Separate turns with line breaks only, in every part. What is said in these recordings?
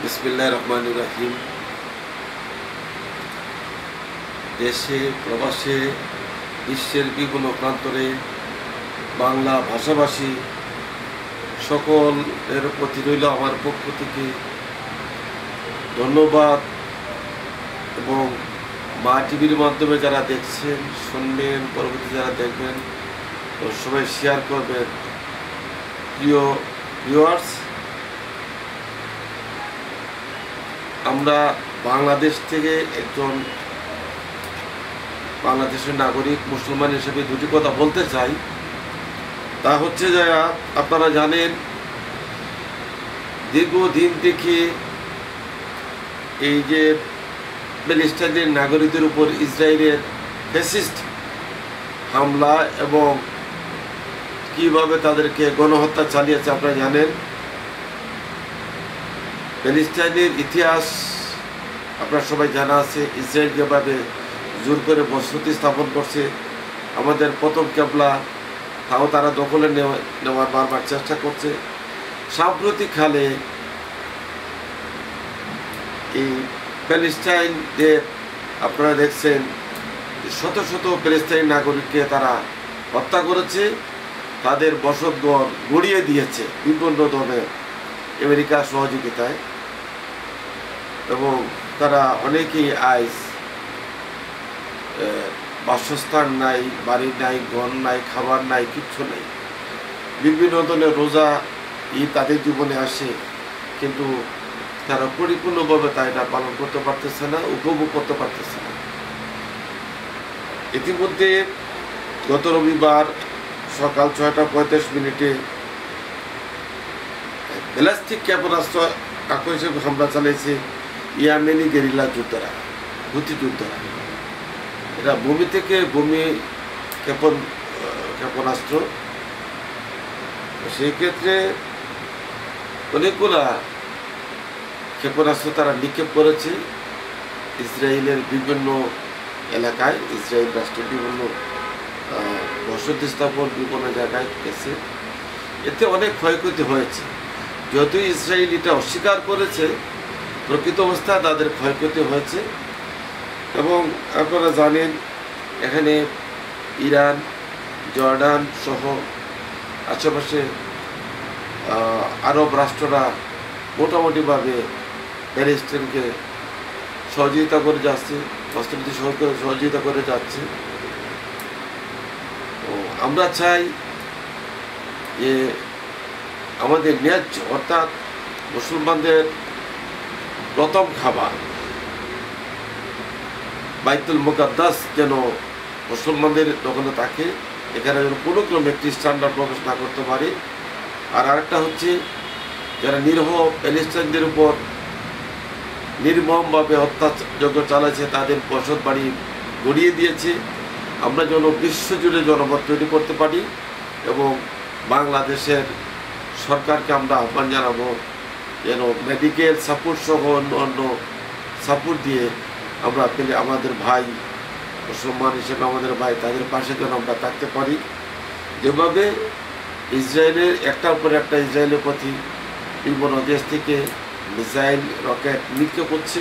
বিসমিল্লাহির রহমানির রহিম। দেশে প্রবাসে বিশ্বের বিভিন্ন প্রান্তরে বাংলা ভাষাভাষী সকলের প্রতি রইল আমার পক্ষ থেকে ধন্যবাদ। এবং মা টিভির মাধ্যমে যারা দেখছেন, শুনবেন, পরবর্তী যারা দেখবেন, তো সবাই শেয়ার করবেন। প্রিয় ভিউয়ার্স, আমরা বাংলাদেশ থেকে একজন বাংলাদেশের নাগরিক মুসলমান হিসেবে দুটি কথা বলতে চাই। তা হচ্ছে যে আপনারা জানেন, দীর্ঘদিন থেকে এই যে প্যালেস্টাইনের নাগরিকদের উপর ইসরায়েলের ফ্যাসিস্ট হামলা এবং কিভাবে তাদেরকে গণহত্যা চালিয়েছে আপনারা জানেন। প্যালেস্টাইনের ইতিহাস আপনার সবাই জানা আছে। ইসরায়েল যেভাবে জোর করে বসতি স্থাপন করছে, আমাদের প্রথম কেবলা তাও তারা দখলে নেওয়ার বারবার চেষ্টা করছে। সাম্প্রতিককালে এই প্যালেস্টাইনকে আপনারা দেখছেন শত শত প্যালেস্টাইন নাগরিককে তারা হত্যা করেছে, তাদের বসতঘর গড়িয়ে দিয়েছে বিভিন্ন ধরনের আমেরিকার সহযোগিতায়। এবং তারা অনেকেই আইস বাসস্থান নাই, বাড়ি নাই, ঘর নাই, খাবার নাই, কিচ্ছু নাই। বিভিন্ন ধরনের রোজা ঈদ তাদের জীবনে আসে, কিন্তু তারা পরিপূর্ণভাবে তা এটা পালন করতে পারতেছে না, উপভোগ করতে পারতেছে না। ইতিমধ্যে গত রবিবার সকাল 6:35 ব্যালিস্টিক ক্ষেপণাস্ত্র আক্রমণ হামলা চালিয়েছে ইয়েমেনি গেরিলা যোদ্ধারা, হুথি যোদ্ধারা। এরা ভূমি থেকে ভূমি ক্ষেপণাস্ত্র, সেই ক্ষেত্রে অনেকগুলা ক্ষেপণাস্ত্র তারা নিক্ষেপ করেছে ইসরায়েলের বিভিন্ন এলাকায়। ইসরায়েল রাষ্ট্রের বিভিন্ন বসতি স্থাপন বিভিন্ন জায়গায় গেছে। এতে অনেক ক্ষয়ক্ষতি হয়েছে। যেহেতু ইসরায়েল এটা অস্বীকার করেছে, প্রকৃত অবস্থায় তাদের ক্ষয়ক্ষতি হয়েছে। এবং আপনারা জানেন, এখানে ইরান, জর্ডান সহ আশেপাশে আরব রাষ্ট্ররা মোটামুটিভাবে প্যালেস্টাইনকে সহযোগিতা করে যাচ্ছে, অর্থনৈতিক সহযোগিতা করে যাচ্ছে। আমরা চাই যে আমাদের ন্যায্য, অর্থাৎ মুসলমানদের প্রথম খাবার বাইতুল মুকাদ্দাস যেন মুসলমানদের দখলে থাকে, এখানে যেন কোনো ক্রমে খ্রিস্টানরা প্রবেশ না করতে পারে। আর আরেকটা হচ্ছে, যারা নিরীহ প্যালেস্টাইনদের উপর নির্মমভাবে হত্যাযজ্ঞ চালাচ্ছে, তাদের বসত বাড়ি গড়িয়ে দিয়েছে, আমরা যেন বিশ্বজুড়ে জনমত তৈরি করতে পারি। এবং বাংলাদেশের সরকারকে আমরা আহ্বান জানাবো যেন মেডিকেল সাপোর্ট সহ অন্য সাপোর্ট দিয়ে আমরা পেলে আমাদের ভাই মুসলমান হিসেবে আমাদের ভাই, তাদের পাশে যেন আমরা থাকতে পারি। যেভাবে ইসরায়েলের একটার পর একটা ইসরায়েলের প্রতি বিভিন্ন দেশ থেকে মিসাইল, রকেট নিক্ষেপ করছে,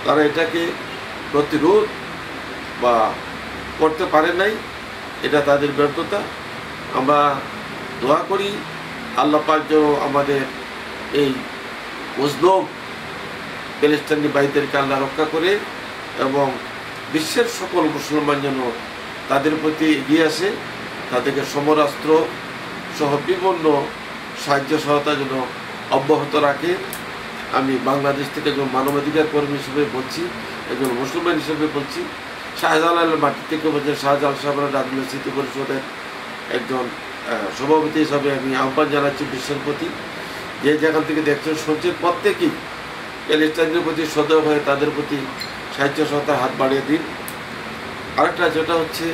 তারা এটাকে প্রতিরোধ বা করতে পারে নাই, এটা তাদের ব্যর্থতা। আমরা দোয়া করি আল্লাহ পাক যেন আমাদের এই মজলুম প্যালেস্টাইনি ভাইদেরকে আল্লাহ রক্ষা করে এবং বিশ্বের সকল মুসলমান যেন তাদের প্রতি এগিয়ে আসে, তাদেরকে সমরাস্ত্র সহ বিভিন্ন সাহায্য সহায়তা যেন অব্যাহত রাখে। আমি বাংলাদেশ থেকে একজন মানবাধিকার কর্মী হিসেবে বলছি, একজন মুসলমান হিসেবে বলছি, শাহজালালের মাটি থেকে বলছি, শাহজালাল সাহেবের রাজনৈতিক স্মৃতি পরিষদের একজন সভাপতি হিসাবে আমি আহ্বান জানাচ্ছি বিশ্বের প্রতি, যে যেখান থেকে দেখছেন শুনছেন, প্রত্যেকেই প্যালেস্টাইনের প্রতি সদয় হয়ে তাদের প্রতি সাহায্য সহায়তার হাত বাড়িয়ে দিন। আরেকটা যেটা হচ্ছে,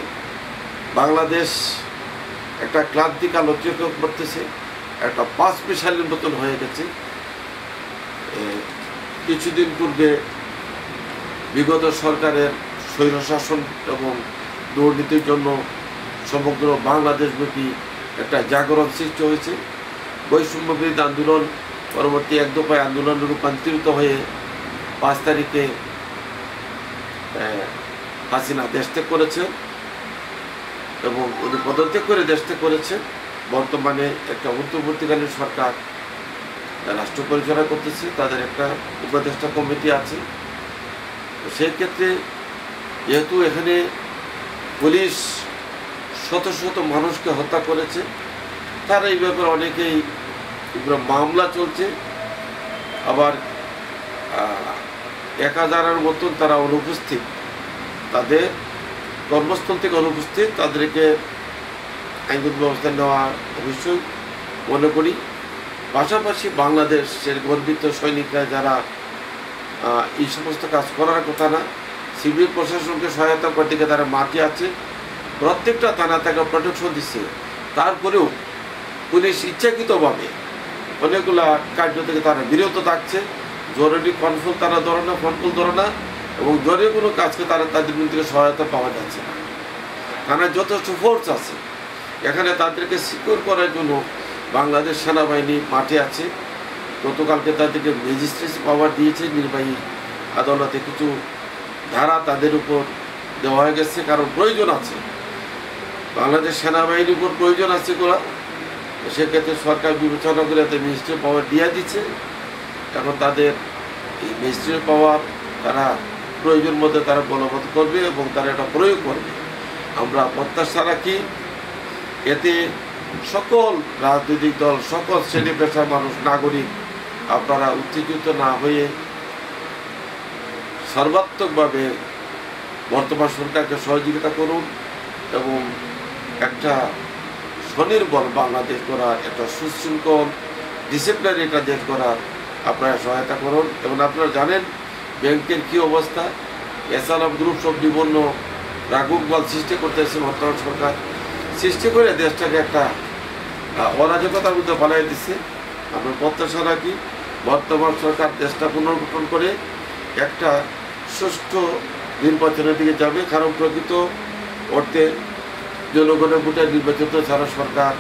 বাংলাদেশ একটা ক্লান্তিকাল অতিক্রম করতেছে, একটা পাঁচ মিসাইলের মতন হয়ে গেছে। কিছুদিন পূর্বে বিগত সরকারের স্বৈরশাসন এবং দুর্নীতির জন্য সমগ্র বাংলাদেশব্যাপী একটা জাগরণ সৃষ্টি হয়েছে। বৈষম্য বিরোধী আন্দোলন পরবর্তী এক দফায় আন্দোলনে রূপান্তরিত হয়ে 5 তারিখে হাসিনা দেশ ত্যাগ করেছে এবং উনি পদত্যাগ করে দেশ ত্যাগ করেছে। বর্তমানে একটা অন্তর্বর্তীকালীন সরকার রাষ্ট্র পরিচালনা করতেছে, তাদের একটা উপদেষ্টা কমিটি আছে। সেই ক্ষেত্রে যেহেতু এখানে পুলিশ শত শত মানুষকে হত্যা করেছে, তারা এই ব্যাপারে অনেকেই মামলা চলছে। আবার 1000-এর মতন তারা অনুপস্থিত, তাদের কর্মস্থল থেকে অনুপস্থিত, তাদেরকে আইনগত ব্যবস্থা নেওয়া অবশ্যই মনে করি। পাশাপাশি বাংলাদেশের গর্বিত সৈনিকরা যারা এই সমস্ত কাজ করার কথা না, সিভিল প্রশাসনকে সহায়তা করতে গিয়ে তারা মাঠে আছে, প্রত্যেকটা থানা তাকে প্রোটেকশন দিচ্ছে। তারপরেও পুলিশ ইচ্ছাকৃতভাবে অনেকগুলা কার্য থেকে তারা বিরত থাকছে। জরুরি কন্ট্রোল তারা ধরে না, কন্ট্রোল ধরে না, এবং জরুরি কোনো কাজকে তারা তাদের থেকে সহায়তা পাওয়া যাচ্ছে না। থানায় যথেষ্ট ফোর্স আছে, এখানে তাদেরকে সিকিউর করার জন্য বাংলাদেশ সেনাবাহিনী মাঠে আছে। গতকালকে তাদেরকে ম্যাজিস্ট্রেসি পাওয়ার দিয়েছে, নির্বাহী আদালতে কিছু ধারা তাদের উপর দেওয়া হয়ে গেছে, কারণ প্রয়োজন আছে, বাংলাদেশ সেনাবাহিনীর উপর প্রয়োজন আছে করা। সেক্ষেত্রে সরকার বিবেচনা করে তাদের ম্যাজিস্ট্রেট পাওয়ার দিয়ে দিচ্ছে। এখন তাদের এই ম্যাজিস্ট্রেট পাওয়ার তারা প্রয়োজন মধ্যে তারা বলবৎ করবে এবং তারা এটা প্রয়োগ করবে। আমরা প্রত্যাশা রাখি এতে সকল রাজনৈতিক দল, সকল শ্রেণী পেশার মানুষ, নাগরিক আপনারা উত্তেজিত না হয়ে সর্বাত্মকভাবে বর্তমান সরকারকে সহযোগিতা করুন এবং একটা স্বনির্ভর বাংলাদেশ করার, একটা সুশৃঙ্খল ডিসিপ্লিন একটা দেশ করার আপনারা সহায়তা করুন। এবং আপনারা জানেন ব্যাংকের কী অবস্থা, এসআলএম গ্রুপ সব বিভিন্ন রাগুকবাল সৃষ্টি করতেছে বর্তমান সরকার, সৃষ্টি করে দেশটাকে একটা অরাজকতার মধ্যে পালাই দিচ্ছে। আমরা প্রত্যাশা রাখি বর্তমান সরকার দেশটা পুনর্গঠন করে একটা সুষ্ঠু নির্বাচনের দিকে যাবে, কারণ প্রকৃত অর্থে জনগণের ভোটে নির্বাচিত ছাড়া সরকার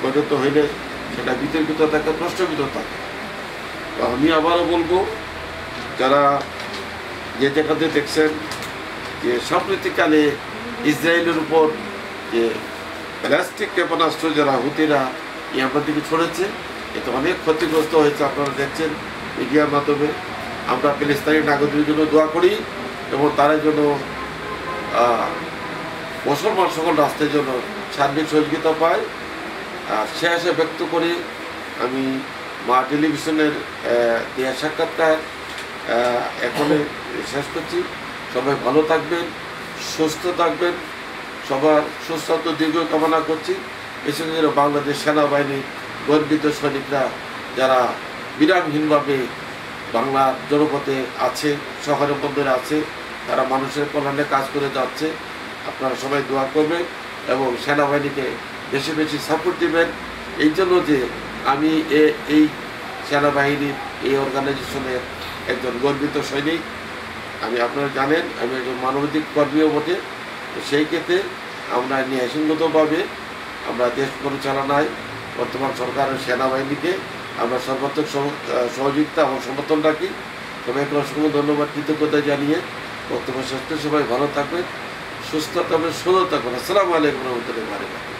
গঠিত হইলে সেটা বিতর্কিত থাকে, প্রশ্নবিত থাকে। তো আমি আবারও বলবো, যারা যে জায়গাতে দেখছেন যে সাম্প্রতিককালে ইসরায়েলের উপর যে প্লাস্টিক ক্ষেপণাস্ত্র যারা হুতিরা ইয়ামার দিকে ছড়েছে, এতে অনেক ক্ষতিগ্রস্ত হয়েছে, আপনারা দেখছেন মিডিয়ার মাধ্যমে। আমরা ফিলিস্তিনি নাগরিকদের জন্য দোয়া করি এবং তারা যেন মুসলমান সকল রাষ্ট্রের জন্য সার্বিক সহযোগিতা পায়। আর শেষে ব্যক্ত করে আমি মা টেলিভিশনের দেয়া সাক্ষাৎকার এখনই শেষ করছি। সবাই ভালো থাকবেন, সুস্থ থাকবেন, সবার সুস্বাস্থ্য দীর্ঘ কামনা করছি। বিশেষ করে বাংলাদেশ সেনাবাহিনীর গর্বিত সৈনিকরা যারা বিরামহীনভাবে বাংলার জনপথে আছে, শহরের বন্দরে আছে, তারা মানুষের কল্যাণে কাজ করে যাচ্ছে। আপনারা সবাই দোয়া করবেন এবং সেনাবাহিনীকে বেশি বেশি সাপোর্ট দেবেন। এই জন্য যে আমি এই সেনাবাহিনীর এই অর্গানাইজেশনের একজন গর্বিত সৈনিক, আমি আপনারা জানেন আমি একজন মানবাধিক কর্মীও বটে। তো সেই ক্ষেত্রে আমরা ন্যায়সঙ্গতভাবে আমরা দেশ পরিচালনায় বর্তমান সরকারের সেনাবাহিনীকে আমরা সর্বাত্মক সহযোগিতা এবং সমর্থন রাখি। সবাইকে অসংখ্য ধন্যবাদ, কৃতজ্ঞতা জানিয়ে বক্তব্য শেষ করে সবাই ভালো থাকবেন, সুস্থ থাকবেন, সুন্দর থাকবেন। আসসালামু আলাইকুম রহমতুল্লাহি ওয়া বারাকাতুহু।